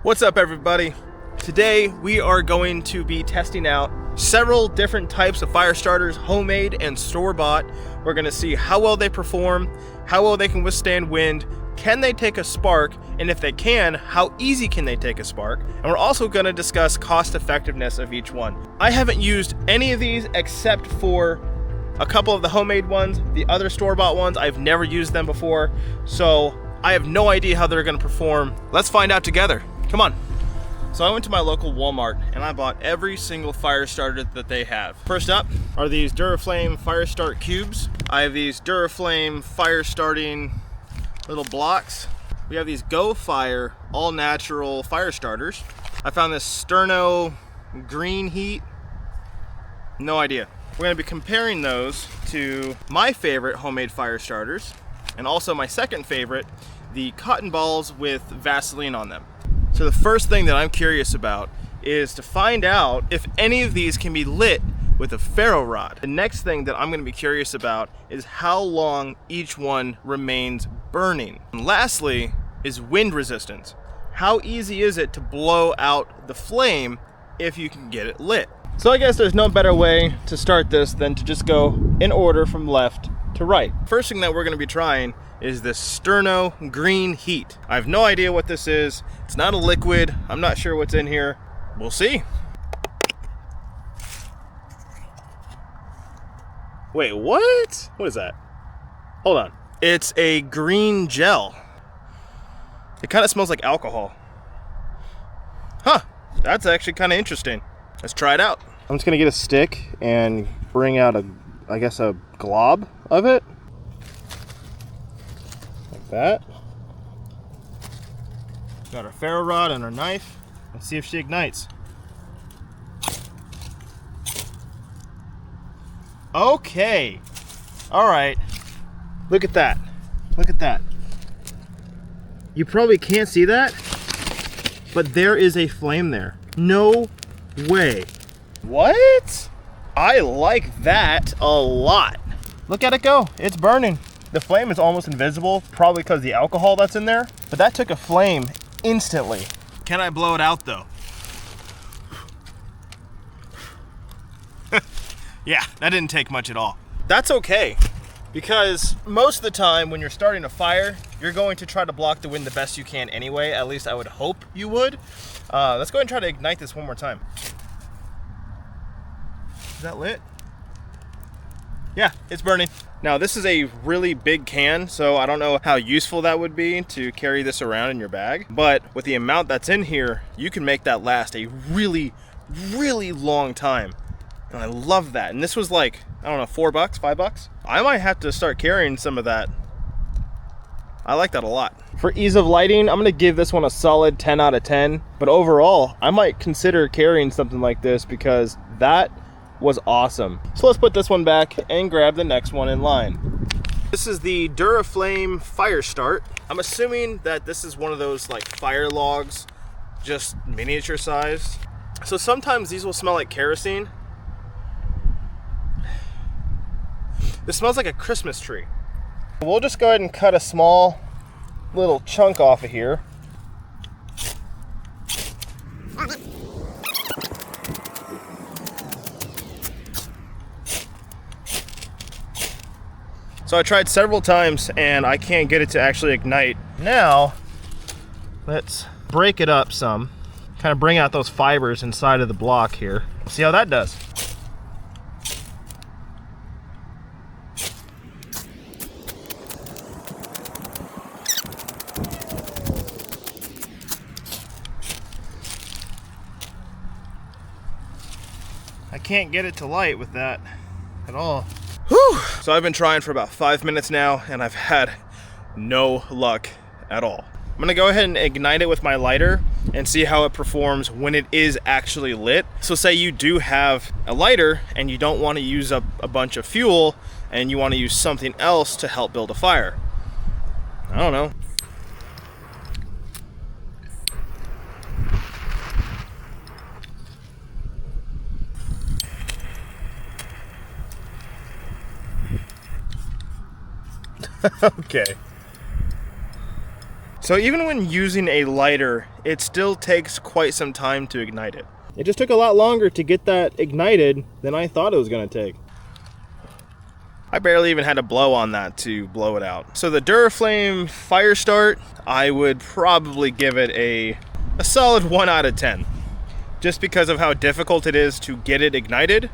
What's up, everybody? Today we are going to be testing out several different types of fire starters, homemade and store-bought. We're going to see how well they perform, how well they can withstand wind, can they take a spark, and if they can, how easy can they take a spark? And we're also going to discuss cost effectiveness of each one. I haven't used any of these except for a couple of the homemade ones. The other store-bought ones, I've never used them before, so I have no idea how they're going to perform. Let's find out together. Come on. So I went to my local Walmart and I bought every single fire starter that they have. First up are these Duraflame fire start cubes. I have these Duraflame fire starting little blocks. We have these Go Fire all natural fire starters. I found this Sterno green heat. No idea. We're going to be comparing those to my favorite homemade fire starters and also my second favorite, the cotton balls with Vaseline on them. So the first thing that I'm curious about is to find out if any of these can be lit with a ferro rod. The next thing that I'm going to be curious about is how long each one remains burning. And lastly is wind resistance. How easy is it to blow out the flame if you can get it lit? So I guess there's no better way to start this than to just go in order from left to right. First thing that we're going to be trying is this Sterno green heat. I have no idea what this is. It's not a liquid. I'm not sure what's in here. We'll see. Wait, what? What is that? Hold on. It's a green gel. It kind of smells like alcohol. Huh, that's actually kind of interesting. Let's try it out. I'm just gonna get a stick and bring out I guess a glob of it. Like that. Got our ferro rod and our knife. Let's see if she ignites. Okay. All right. Look at that. Look at that. You probably can't see that, but there is a flame there. No way. What? I like that a lot. Look at it go. It's burning. The flame is almost invisible, probably because of the alcohol that's in there, but that took a flame instantly. Can I blow it out though? Yeah, that didn't take much at all. That's okay, because most of the time when you're starting a fire, you're going to try to block the wind the best you can anyway. At least I would hope you would. Let's go ahead and try to ignite this one more time. Is that lit? Yeah, it's burning. Now this is a really big can, so I don't know how useful that would be to carry this around in your bag, but with the amount that's in here, you can make that last a really, really long time. And I love that. And this was like, I don't know, $4, $5? I might have to start carrying some of that. I like that a lot. For ease of lighting, I'm gonna give this one a solid 10 out of 10, but overall, I might consider carrying something like this because that was awesome. So let's put this one back and grab the next one in line. This is the Duraflame Fire Start. I'm assuming that this is one of those like fire logs, just miniature sized. So sometimes these will smell like kerosene. This smells like a Christmas tree. We'll just go ahead and cut a small little chunk off of here. So I tried several times and I can't get it to actually ignite. Now, let's break it up some. Kind of bring out those fibers inside of the block here. See how that does. I can't get it to light with that at all. Whew. So I've been trying for about 5 minutes now and I've had no luck at all. I'm gonna go ahead and ignite it with my lighter and see how it performs when it is actually lit. So say you do have a lighter and you don't want to use up a bunch of fuel and you want to use something else to help build a fire. I don't know. Okay. So even when using a lighter, it still takes quite some time to ignite it. It just took a lot longer to get that ignited than I thought it was going to take. I barely even had to blow on that to blow it out. So the Duraflame fire start, I would probably give it a solid 1 out of 10. Just because of how difficult it is to get it ignited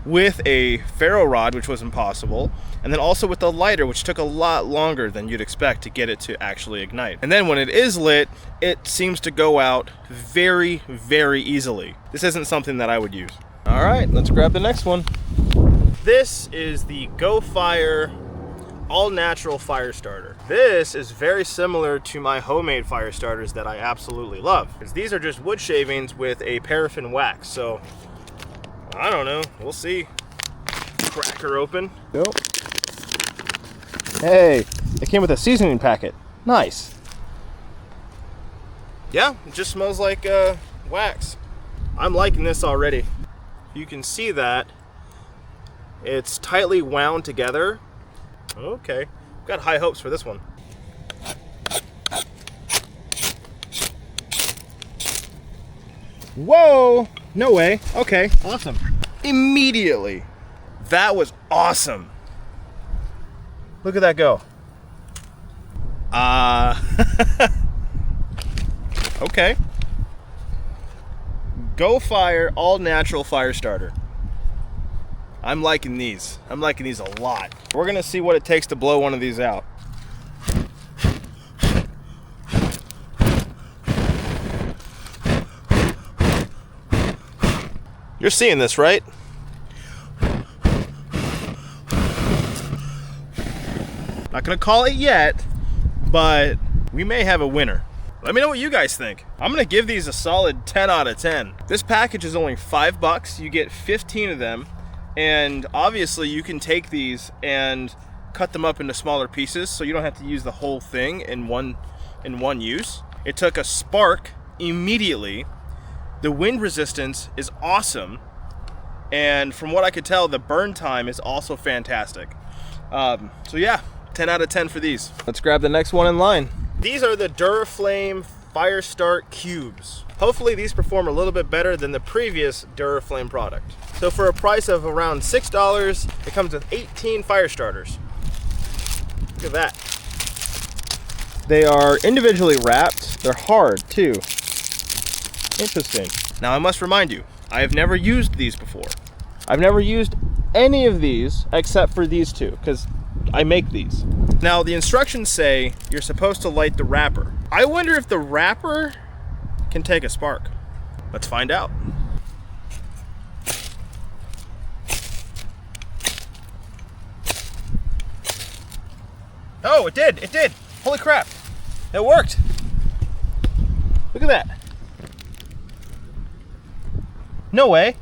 with a ferro rod, which was impossible, and then also with the lighter, which took a lot longer than you'd expect to get it to actually ignite. And then when it is lit, it seems to go out very, very easily. This isn't something that I would use. All right, let's grab the next one. This is the Go Fire all-natural fire starter. This is very similar to my homemade fire starters that I absolutely love, because these are just wood shavings with a paraffin wax. So I don't know, we'll see. Crack her open. Nope. Hey, it came with a seasoning packet. Nice. Yeah, it just smells like wax. I'm liking this already. You can see that it's tightly wound together. Okay, got high hopes for this one. Whoa, no way. Okay, awesome. Immediately. That was awesome. Look at that go. Okay. Go Fire all natural fire starter. I'm liking these. I'm liking these a lot. We're gonna see what it takes to blow one of these out. You're seeing this, right? Not gonna call it yet, but we may have a winner. Let me know what you guys think. I'm gonna give these a solid 10 out of 10. This package is only $5. You get 15 of them, and obviously you can take these and cut them up into smaller pieces so you don't have to use the whole thing in one use. It took a spark immediately. The wind resistance is awesome, and from what I could tell, the burn time is also fantastic. So yeah, 10 out of 10 for these. Let's grab the next one in line. These are the Duraflame Fire Start Cubes. Hopefully these perform a little bit better than the previous Duraflame product. So for a price of around $6, it comes with 18 fire starters. Look at that. They are individually wrapped. They're hard too. Interesting. Now I must remind you, I have never used these before. I've never used any of these except for these two, because I make these. Now the instructions say you're supposed to light the wrapper. I wonder if the wrapper can take a spark. Let's find out. Oh, it did, it did. Holy crap, it worked. Look at that. No way.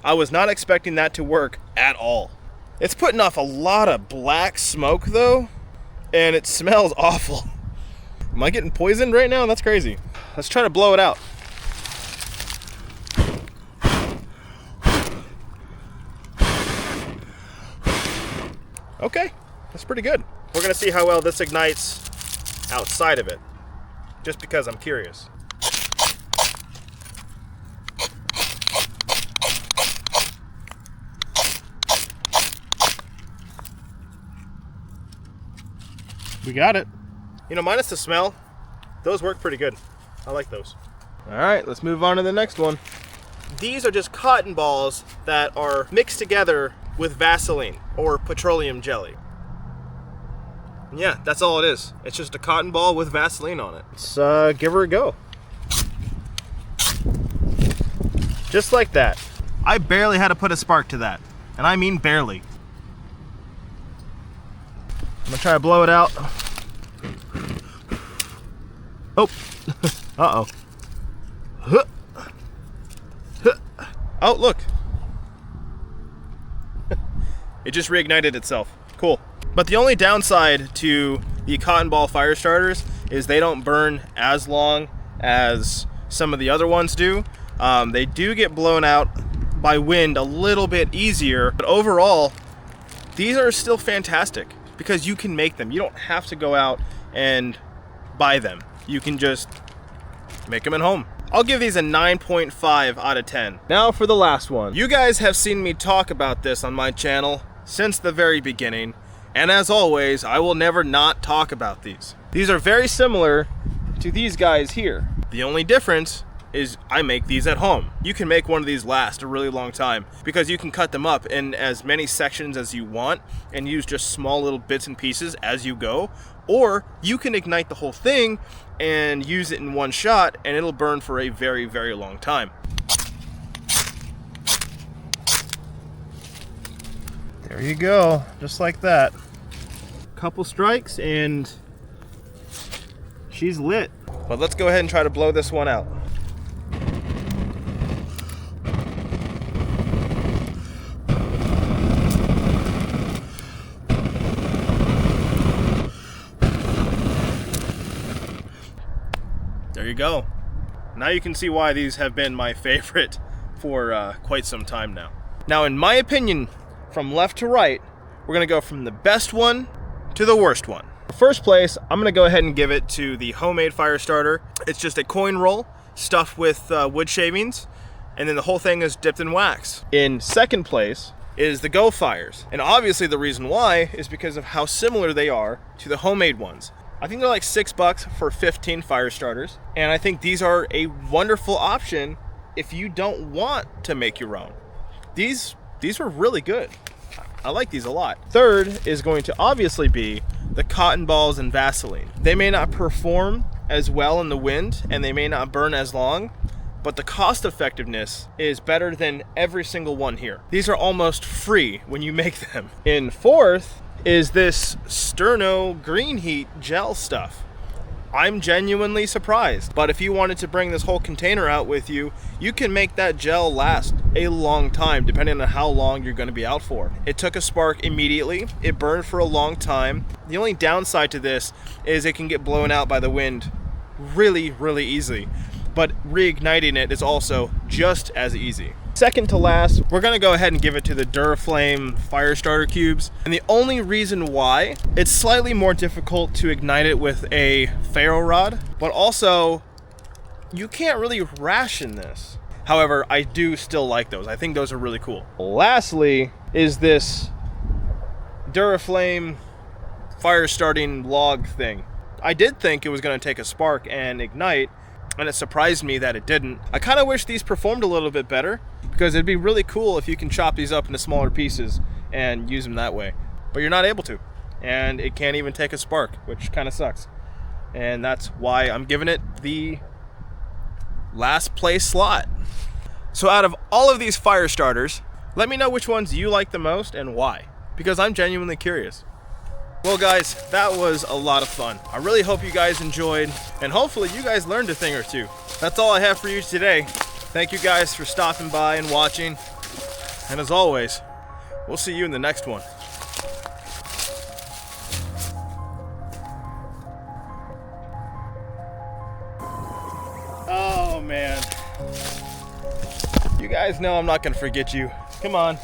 I was not expecting that to work at all. It's putting off a lot of black smoke though, and it smells awful. Am I getting poisoned right now? That's crazy. Let's try to blow it out. Okay, that's pretty good. We're gonna see how well this ignites outside of it, just because I'm curious. We got it. You know, minus the smell, those work pretty good. I like those. All right, let's move on to the next one. These are just cotton balls that are mixed together with Vaseline or petroleum jelly. Yeah, that's all it is. It's just a cotton ball with Vaseline on it. Let's give her a go. Just like that. I barely had to put a spark to that, and I mean barely. I'm gonna try to blow it out. Oh, uh-oh. Oh, look. It just reignited itself. Cool. But the only downside to the cotton ball fire starters is they don't burn as long as some of the other ones do. They do get blown out by wind a little bit easier, but overall, these are still fantastic because you can make them. You don't have to go out and buy them. You can just make them at home. I'll give these a 9.5 out of 10. Now for the last one. You guys have seen me talk about this on my channel since the very beginning, and as always, I will never not talk about these. These are very similar to these guys here. The only difference is I make these at home. You can make one of these last a really long time because you can cut them up in as many sections as you want and use just small little bits and pieces as you go, or you can ignite the whole thing and use it in one shot and it'll burn for a very, very long time. There you go, just like that. Couple strikes and she's lit. But let's go ahead and try to blow this one out. There you go. Now you can see why these have been my favorite for quite some time now. Now, in my opinion, from left to right, we're gonna go from the best one to the worst one. First place, I'm gonna go ahead and give it to the homemade fire starter. It's just a coin roll stuffed with wood shavings, and then the whole thing is dipped in wax. In second place is the Go Fires. And obviously the reason why is because of how similar they are to the homemade ones. I think they're like $6 for 15 fire starters. And I think these are a wonderful option if you don't want to make your own. These were really good. I like these a lot. Third is going to obviously be the cotton balls and Vaseline. They may not perform as well in the wind and they may not burn as long, but the cost effectiveness is better than every single one here. These are almost free when you make them. In fourth is this Sterno green heat gel stuff. I'm genuinely surprised, but if you wanted to bring this whole container out with you, you can make that gel last a long time depending on how long you're going to be out for. It took a spark immediately, it burned for a long time. The only downside to this is it can get blown out by the wind really, really easily, but reigniting it is also just as easy. Second to last, we're gonna go ahead and give it to the Duraflame fire starter cubes. And the only reason why, it's slightly more difficult to ignite it with a ferro rod, but also you can't really ration this. However, I do still like those. I think those are really cool. Lastly is this Duraflame fire starting log thing. I did think it was gonna take a spark and ignite, and it surprised me that it didn't. I kind of wish these performed a little bit better because it'd be really cool if you can chop these up into smaller pieces and use them that way. But you're not able to, and it can't even take a spark, which kind of sucks. And that's why I'm giving it the last place slot. So out of all of these fire starters, let me know which ones you like the most and why, because I'm genuinely curious. Well guys, that was a lot of fun. I really hope you guys enjoyed, and hopefully you guys learned a thing or two. That's all I have for you today. Thank you guys for stopping by and watching. And as always, we'll see you in the next one. Oh man. You guys know I'm not gonna forget you. Come on.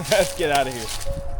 Let's get out of here.